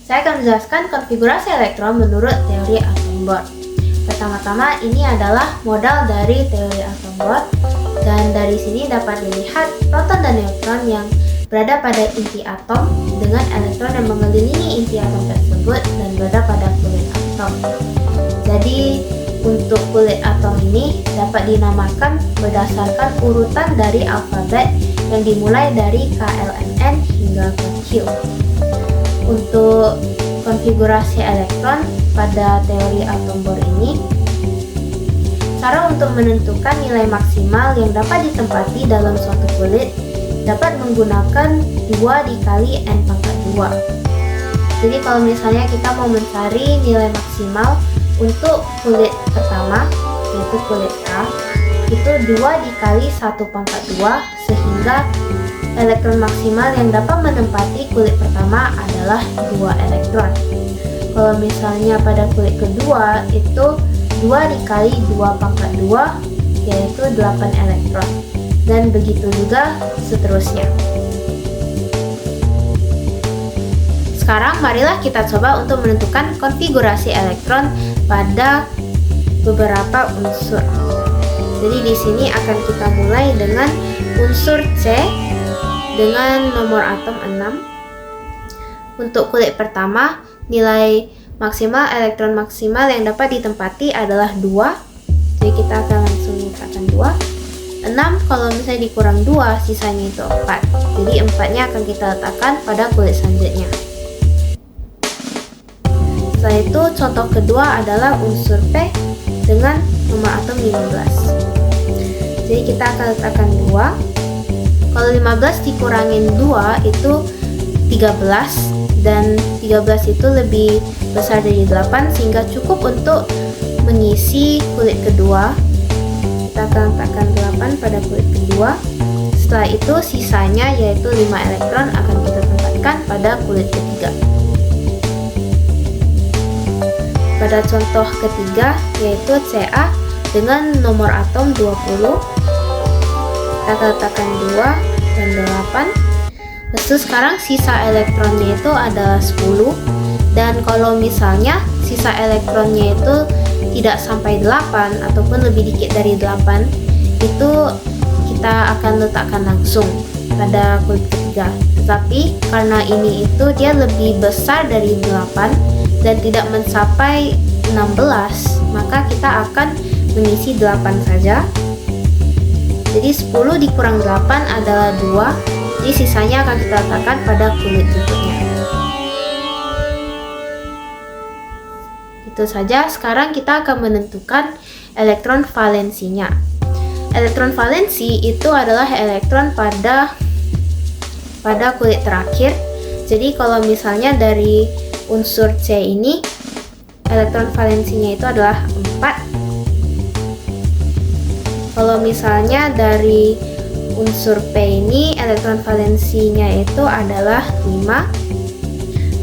Saya akan menjelaskan konfigurasi elektron menurut teori atom Bohr. Pertama-tama, ini adalah modal dari teori atom Bohr, dan dari sini dapat dilihat proton dan neutron yang berada pada inti atom dengan elektron yang mengelilingi inti atom tersebut dan berada pada kulit atom. Jadi, untuk kulit atom ini dapat dinamakan berdasarkan urutan dari alfabet yang dimulai dari KLMN hingga ke Q. Untuk konfigurasi elektron pada teori atom Bohr ini, cara untuk menentukan nilai maksimal yang dapat ditempati dalam suatu kulit dapat menggunakan 2 dikali n pangkat 2. Jadi kalau misalnya kita mau mencari nilai maksimal untuk kulit pertama, yaitu kulit A, itu 2 dikali 1 pangkat 2, sehingga elektron maksimal yang dapat menempati kulit pertama adalah 2 elektron. Kalau misalnya pada kulit kedua, itu 2 dikali 2 pangkat 2, yaitu 8 elektron. Dan begitu juga seterusnya. Sekarang marilah kita coba untuk menentukan konfigurasi elektron pada beberapa unsur. Jadi di sini akan kita mulai dengan unsur C dengan nomor atom 6. Untuk kulit pertama, nilai maksimal elektron maksimal yang dapat ditempati adalah 2. Jadi kita akan langsung letakkan 2. 6 kalau misalnya dikurang 2, sisanya itu 4. Jadi 4-nya akan kita letakkan pada kulit selanjutnya. Setelah itu, contoh kedua adalah unsur P dengan nomor atom 15. Jadi kita akan letakkan 2. Kalau 15 dikurangin 2 itu 13, dan 13 itu lebih besar dari 8 sehingga cukup untuk mengisi kulit kedua. Kita akan letakkan 8 pada kulit kedua. Setelah itu sisanya yaitu 5 elektron akan kita tempatkan pada kulit ketiga. Pada contoh ketiga yaitu Ca dengan nomor atom 20. Kita akan letakkan 2 dan 8. Lalu sekarang sisa elektronnya itu adalah 10. Dan kalau misalnya sisa elektronnya itu tidak sampai 8 ataupun lebih dikit dari 8, itu kita akan letakkan langsung pada kulit ketiga. Tetapi karena ini itu dia lebih besar dari 8 dan tidak mencapai 16, maka kita akan mengisi 8 saja. Jadi 10 dikurang 8 adalah 2. Jadi sisanya akan kita letakkan pada kulit berikutnya. Itu saja. Sekarang kita akan menentukan elektron valensinya. Elektron valensi itu adalah elektron pada kulit terakhir. Jadi kalau misalnya dari unsur C ini, elektron valensinya itu adalah 4. Kalau misalnya dari unsur P ini, elektron valensinya itu adalah 5.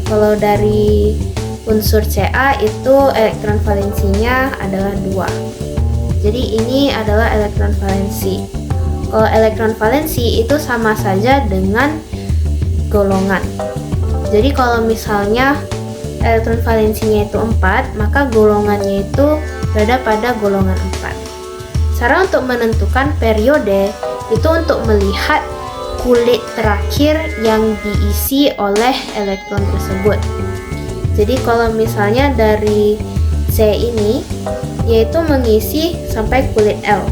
Kalau dari unsur Ca itu elektron valensinya adalah 2. Jadi ini adalah elektron valensi. Kalau elektron valensi itu sama saja dengan golongan. Jadi kalau misalnya elektron valensinya itu 4, maka golongannya itu berada pada golongan 4. Cara untuk menentukan periode itu untuk melihat kulit terakhir yang diisi oleh elektron tersebut. Jadi kalau misalnya dari C ini, yaitu mengisi sampai kulit L.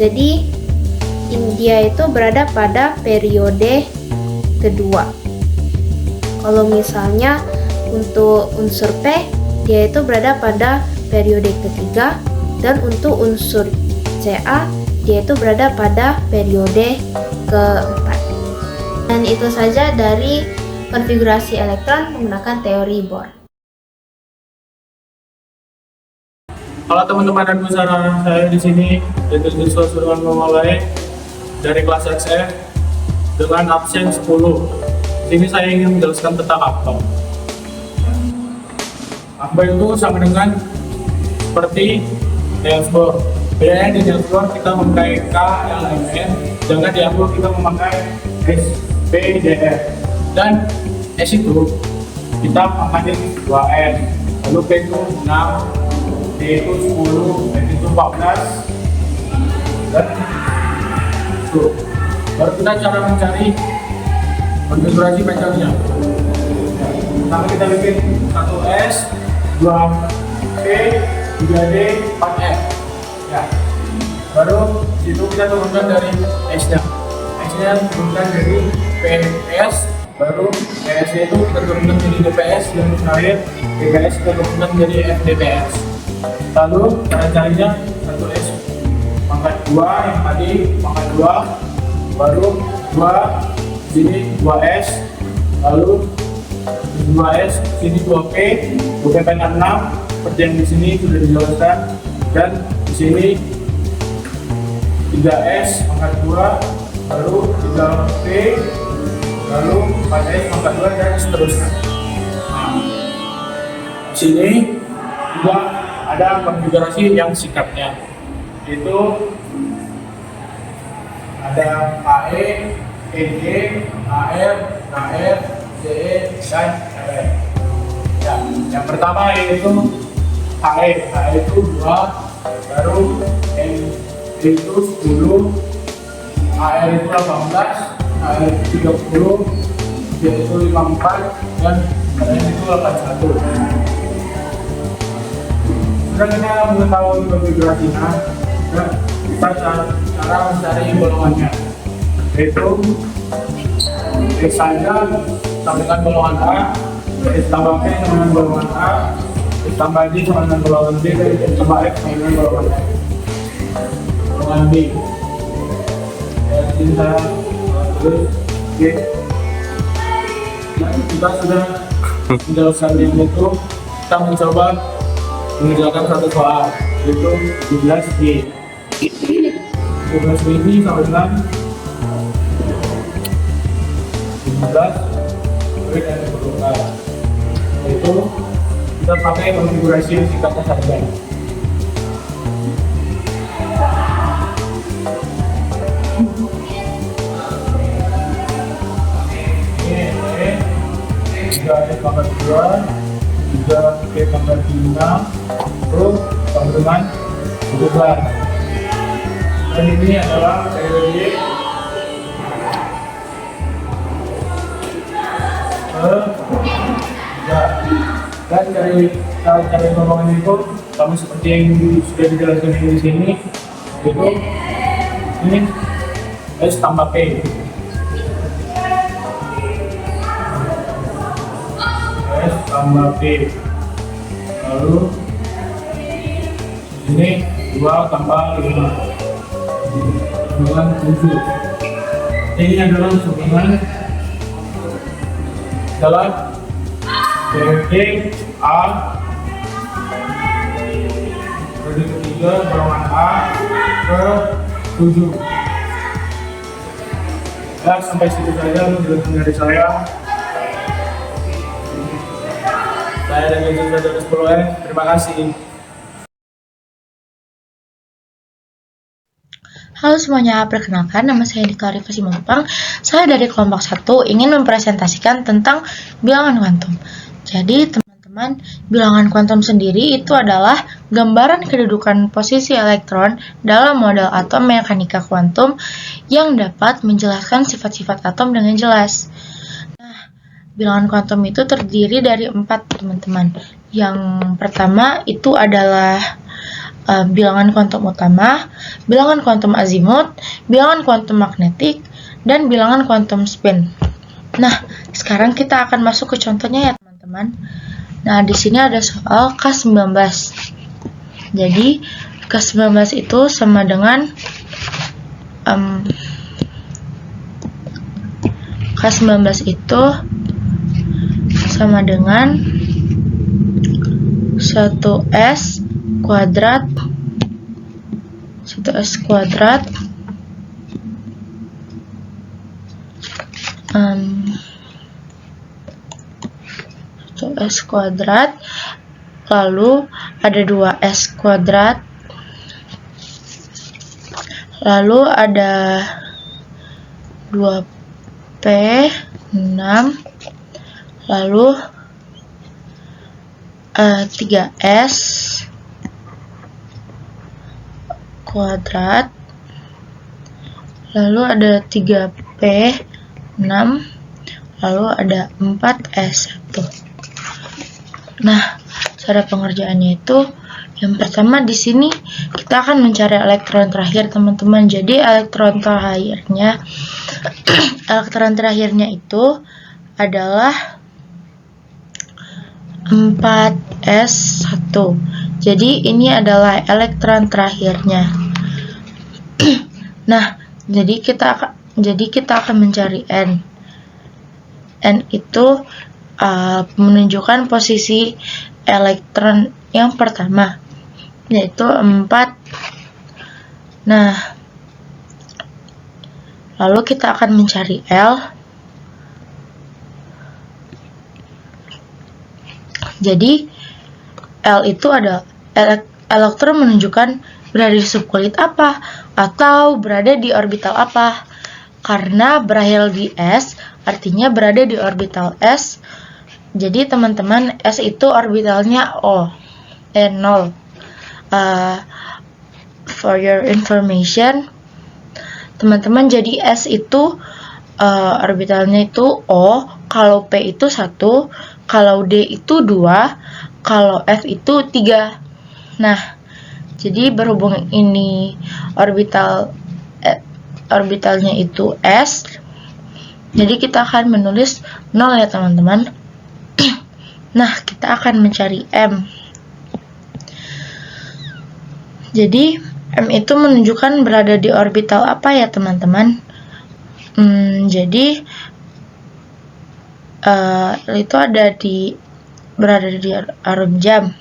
Jadi dia itu berada pada periode kedua. Kalau misalnya untuk unsur P, dia itu berada pada periode ketiga, dan untuk unsur Ca, dia itu berada pada periode keempat. Dan itu saja dari konfigurasi elektron menggunakan teori Bohr. Halo teman-teman dan peserta, saya di sini yaitu siswa Surwan memulai dari kelas XF dengan absen 10. Di sini saya ingin menjelaskan tentang atom. Atom itu sama dengan seperti Niels Bohr. Bedanya di Niels Bohr kita memakai K, L, M, N, jangan di Bohr kita memakai S, P, D, R. Dan S itu kita pangkatin 2S, lalu P itu 6, D itu 10, F itu 14, dan itu. Baru kita cara mencari konfigurasi pacarnya. Pertama kita bikin 1S, 2P, 3D, 4F. Ya. Baru situ kita turunkan dari S-nya. S-nya turunkan dari PS, baru PS-nya itu kita turunkan jadi DPS, dan terakhir DPS kita turunkan jadi FDPS. Lalu cara carinya 1S pangkat 2, yang tadi pangkat 2, baru 2 sini 2S, lalu 2S sini 2P, 2P pangkat 6 seperti yang di sini sudah dijelaskan, dan di sini 3S pangkat 2, baru 3P, lalu 4S pangkat 2, dan seterusnya. Nah, di sini juga ada konfigurasi yang sikapnya, yaitu ada AE, EG, AR, KR, CE, dan RR. Ya, yang pertama yaitu HE. HE itu 2, baru N itu 10, AR itu 18, AR itu 30, C itu 54, dan RR itu 81. Sudah kita mengetahui konfigurasinya, kita cara mencari golongannya, yaitu X saja sama dengan golongan A, X tambah P sama dengan golongan A, X tambah D sama dengan golongan B, dan X tambah F sama dengan golongan F. Golongan B. Jadi saya tulis G. Nah, kita sudah menjelaskan itu, kita mencoba mengerjakan satu soal, yaitu 17G. 17G ini sama dengan 17 dan berubah, yaitu kita pakai konfigurasi yang singkatnya saja. Ini 3 pangkat 2, 3 pangkat 5, terus sama dengan 17. Dan ini adalah periode dan cari golongan itu kami seperti yang sudah dijelaskan di sini, yaitu ini S tambah P, S tambah P, lalu ini 2 tambah 5 dengan 7. Ini adalah hubungan dalam periode A, periode ketiga golongan A ke 7. Ya, sampai situ saja penjelasan dari saya. Saya dari Jurusan 10 terima kasih. Halo semuanya, perkenalkan nama saya Dika Rifasi Mumpang. Saya dari kelompok 1 ingin mempresentasikan tentang bilangan kuantum. Jadi teman-teman, bilangan kuantum sendiri itu adalah gambaran kedudukan posisi elektron dalam model atom mekanika kuantum yang dapat menjelaskan sifat-sifat atom dengan jelas. Nah, bilangan kuantum itu terdiri dari 4 teman-teman. Yang pertama itu adalah bilangan kuantum utama, bilangan kuantum azimut, bilangan kuantum magnetik, dan bilangan kuantum spin. Nah, sekarang kita akan masuk ke contohnya ya teman-teman. Nah, di sini ada soal K19. Jadi, K19 itu sama dengan K19 itu sama dengan 1S kuadrat 1S kuadrat lalu ada 2S kuadrat, lalu ada 2P 6, lalu 3s kuadrat, lalu ada 3p 6, lalu ada 4s1. Nah, cara pengerjaannya itu yang pertama di sini kita akan mencari elektron terakhir, teman-teman. Jadi elektron terakhirnya itu adalah 4s1. Jadi ini adalah elektron terakhirnya. Nah, jadi kita akan mencari n. N itu menunjukkan posisi elektron yang pertama, yaitu 4. Nah, lalu kita akan mencari L. Jadi L itu ada elektron menunjukkan berada di subkulit apa atau berada di orbital apa. Karena berakhir di S, artinya berada di orbital S. Jadi teman-teman, S itu orbitalnya O, 0. For your information, teman-teman, jadi S itu orbitalnya itu O, kalau P itu 1, kalau D itu 2, kalau F itu 3. Nah, jadi berhubung ini orbitalnya itu S, jadi kita akan menulis 0 ya teman-teman. Nah, kita akan mencari M. Jadi M itu menunjukkan berada di orbital apa ya teman-teman? Jadi itu berada di arum jam.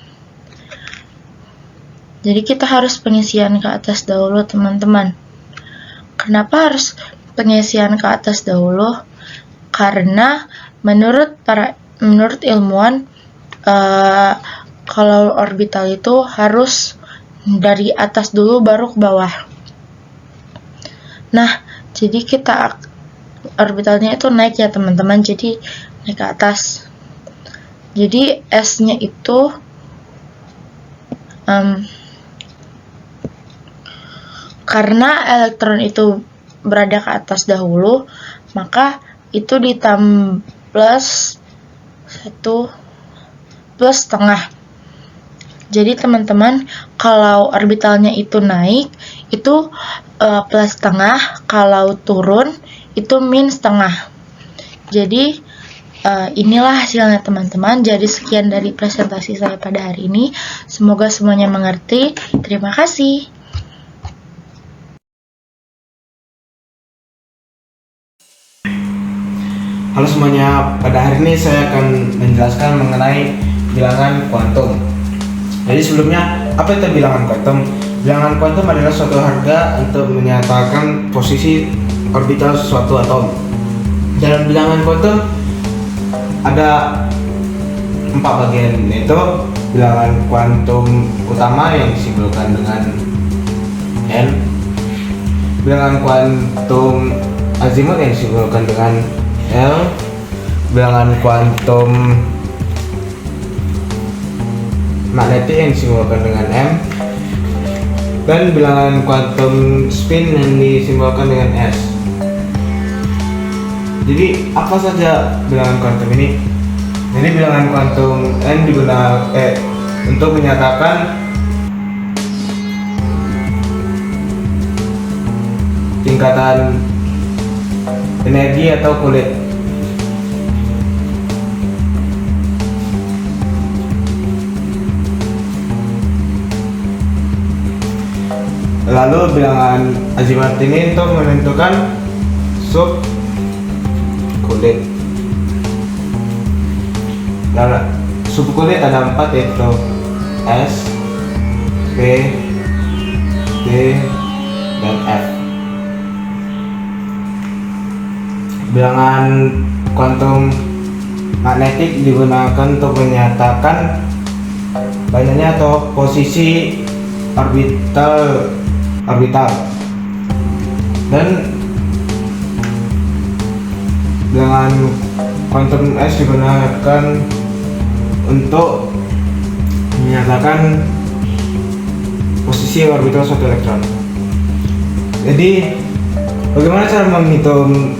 Jadi kita harus pengisian ke atas dahulu teman-teman. Kenapa harus pengisian ke atas dahulu? Karena menurut ilmuwan, kalau orbital itu harus dari atas dulu baru ke bawah. Nah, jadi orbitalnya itu naik ya teman-teman, jadi naik ke atas. Jadi S-nya itu karena elektron itu berada ke atas dahulu, maka itu ditambah plus 1 plus setengah. Jadi teman-teman, kalau orbitalnya itu naik, itu plus setengah, kalau turun, itu min setengah. Jadi inilah hasilnya teman-teman. Jadi sekian dari presentasi saya pada hari ini. Semoga semuanya mengerti. Terima kasih. Halo semuanya, pada hari ini saya akan menjelaskan mengenai bilangan kuantum. Jadi sebelumnya, apa itu bilangan kuantum? Bilangan kuantum adalah suatu harga untuk menyatakan posisi orbital suatu atom. Dalam bilangan kuantum ada 4 bagian, yaitu bilangan kuantum utama yang disimbolkan dengan N, bilangan kuantum azimut yang disimbolkan dengan L, bilangan kuantum magnetik yang disimbolkan dengan M, dan bilangan kuantum spin yang disimbolkan dengan S. Jadi apa saja bilangan kuantum ini? Jadi bilangan kuantum N digunakan untuk menyatakan tingkatan energi atau kulit. Lalu bilangan azimut ini untuk menentukan sub kulit. Lalu sub kulit ada 4, yaitu S, P, D, dan F. Bilangan kuantum magnetik digunakan untuk menyatakan banyaknya atau posisi orbital, dan bilangan kuantum S digunakan untuk menyatakan posisi orbital suatu elektron. Jadi bagaimana cara menghitung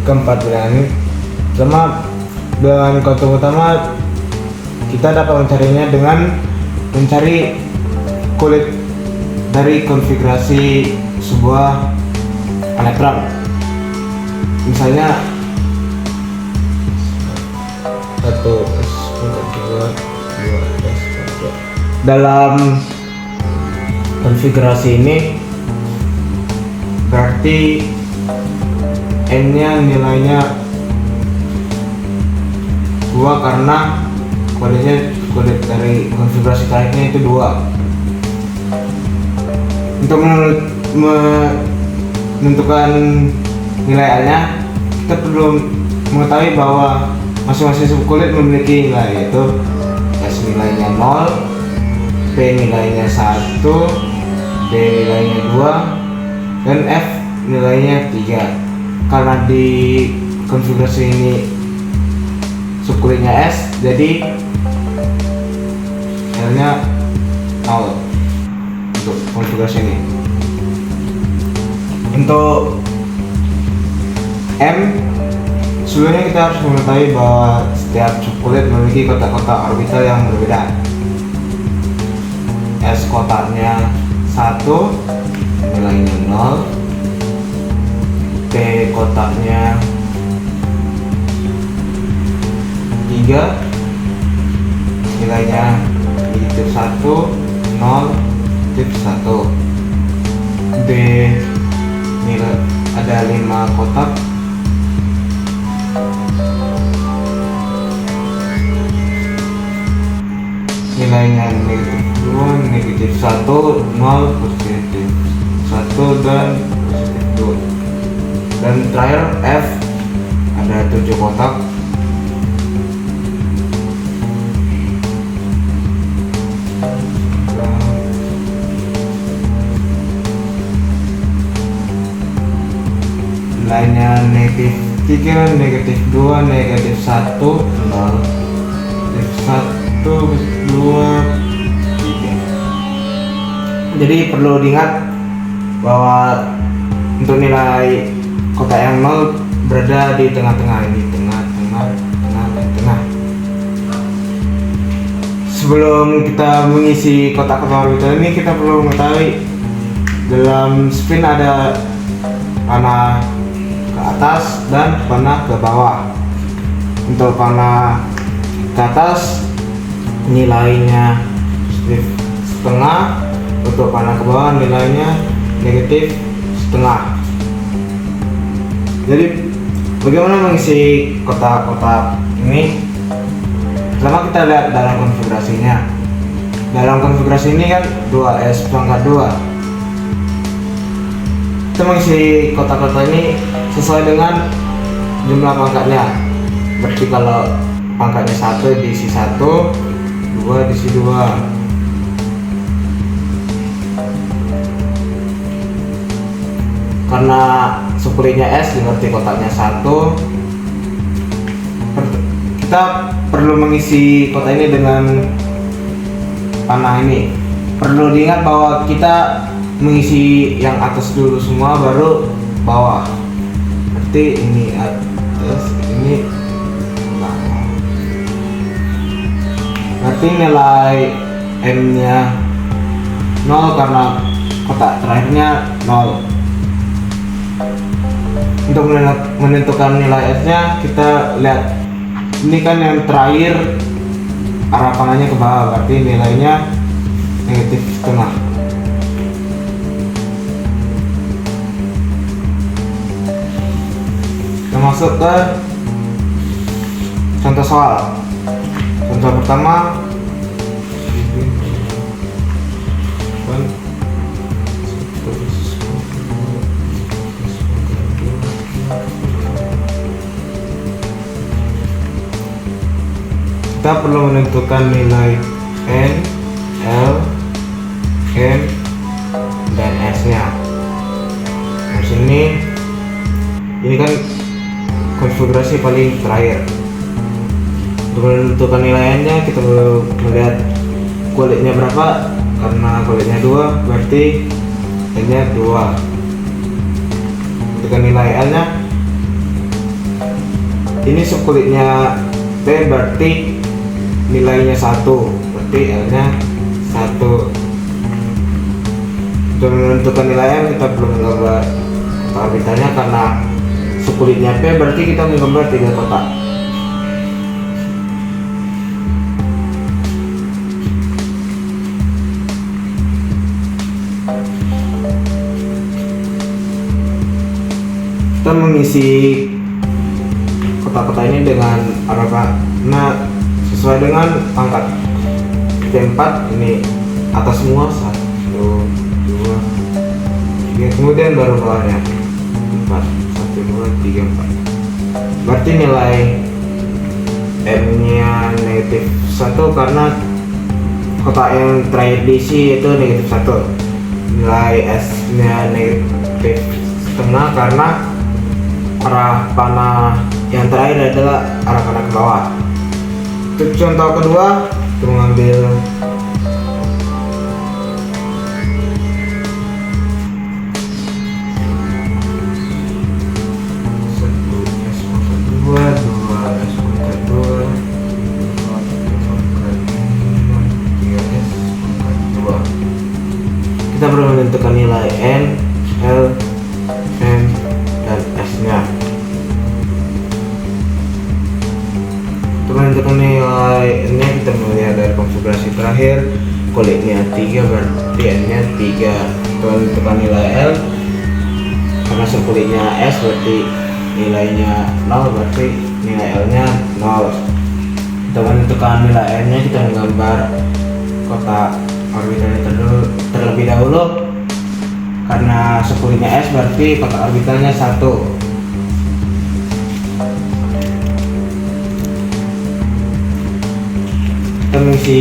keempat bilangan ini? Pertama, bilangan kuantum utama kita dapat mencarinya dengan mencari kulit dari konfigurasi sebuah elektron. Misalnya 1s2 dalam konfigurasi ini berarti n-nya nilainya 2 karena kulit dari konfigurasi terakhirnya itu 2. Untuk menentukan nilai A-nya, kita perlu mengetahui bahwa masing-masing subkulit memiliki nilai, yaitu S nilainya 0, P nilainya 1, D nilainya 2, dan F nilainya 3. Karena di konfigurasi ini subkulitnya S, jadi nilainya 0 untuk konfigurasi ini. Untuk M, sebelumnya kita harus mengetahui bahwa setiap subkulit memiliki kotak-kotak orbital yang berbeda. S kotaknya 1, nilainya 0. P kotaknya 3, nilainya -1, 0, -1. D nilai ada 5 kotak, nilainya -2, -1, 0, +1, dan +2. Dan terakhir F ada 7 kotak, nilainya -3, -2, -1, 0, -1, -2, 3. Jadi perlu diingat bahwa untuk nilai kotak yang 0 berada di tengah-tengah ini, tengah. Sebelum kita mengisi kotak-kotak orbital ini, kita perlu mengetahui dalam spin ada panah ke atas dan panah ke bawah. Untuk panah ke atas nilainya setengah, untuk panah ke bawah nilainya -setengah. Jadi bagaimana mengisi kotak-kotak ini? Pertama kita lihat dalam konfigurasinya. Dalam konfigurasi ini kan 2s pangkat 2. Kita mengisi kotak-kotak ini sesuai dengan jumlah pangkatnya. Berarti kalau pangkatnya 1 diisi 1, 2 diisi 2. Karena subkulitnya S berarti kotaknya 1, kita perlu mengisi kotak ini dengan panah ini. Perlu diingat bahwa kita mengisi yang atas dulu semua, baru bawah. Berarti ini atas, ini bawah. Berarti nilai M nya 0 karena kotak terakhirnya 0. Untuk menentukan nilai S nya, kita lihat ini kan yang terakhir arah panahnya ke bawah, berarti nilainya -setengah. Kita masuk ke contoh soal. Contoh pertama, kita perlu menentukan nilai N, L, M, dan S nya. Di sini ini kan konfigurasi paling terakhir. Untuk menentukan nilai N nya, kita perlu melihat kualitnya berapa? Karena kualitnya 2 berarti N-nya 2. Untuk nilai L-nya, ini subkulitnya P berarti nilainya 1, berarti L-nya 1. Untuk menentukan nilai L kita perlu menggambar kotak orbitalnya, karena subkulitnya P berarti kita menggambar 3 kotak. Kita mengisi kotak-kotak ini dengan arah sesuai dengan pangkat. P4 ini atas semua 1, 2, 3, kemudian baru bawahnya 4, 1, 2, 3, 4. Berarti nilai M-nya negatif 1 karena kotak yang terakhir diisi itu negatif 1. Nilai S-nya negatif setengah karena arah panah yang terakhir adalah arah panah ke bawah. Untuk contoh kedua, kita mengambil kita perlu menentukan nilai N, L, M, dan S-nya. Untuk menentukan nilai N-nya kita melihat dari konfigurasi terakhir, kualitnya 3 berarti N-nya 3. Untuk menentukan nilai L, karena subkulitnya S berarti nilainya 0, berarti nilai L-nya 0. Untuk menentukan nilai N-nya kita menggambar kotak orbitalnya terlebih dahulu, karena subkulitnya S berarti kotak orbitalnya 1. Kita mengisi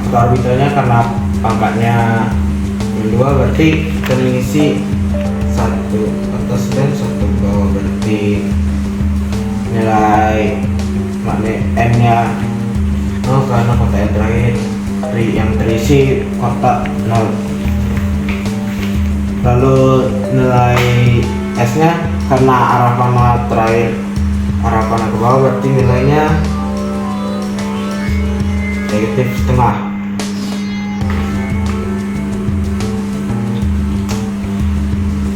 kotak orbitalnya karena pangkatnya 2, berarti kita mengisi 1 atas dan 1 bawah, berarti nilai M-nya 0 karena kotak yang terakhir yang terisi kotak 0. Lalu nilai S-nya karena arah panah terakhir arah panah ke bawah, berarti nilainya negatif setengah.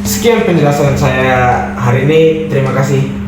Sekian penjelasan saya hari ini. Terima kasih.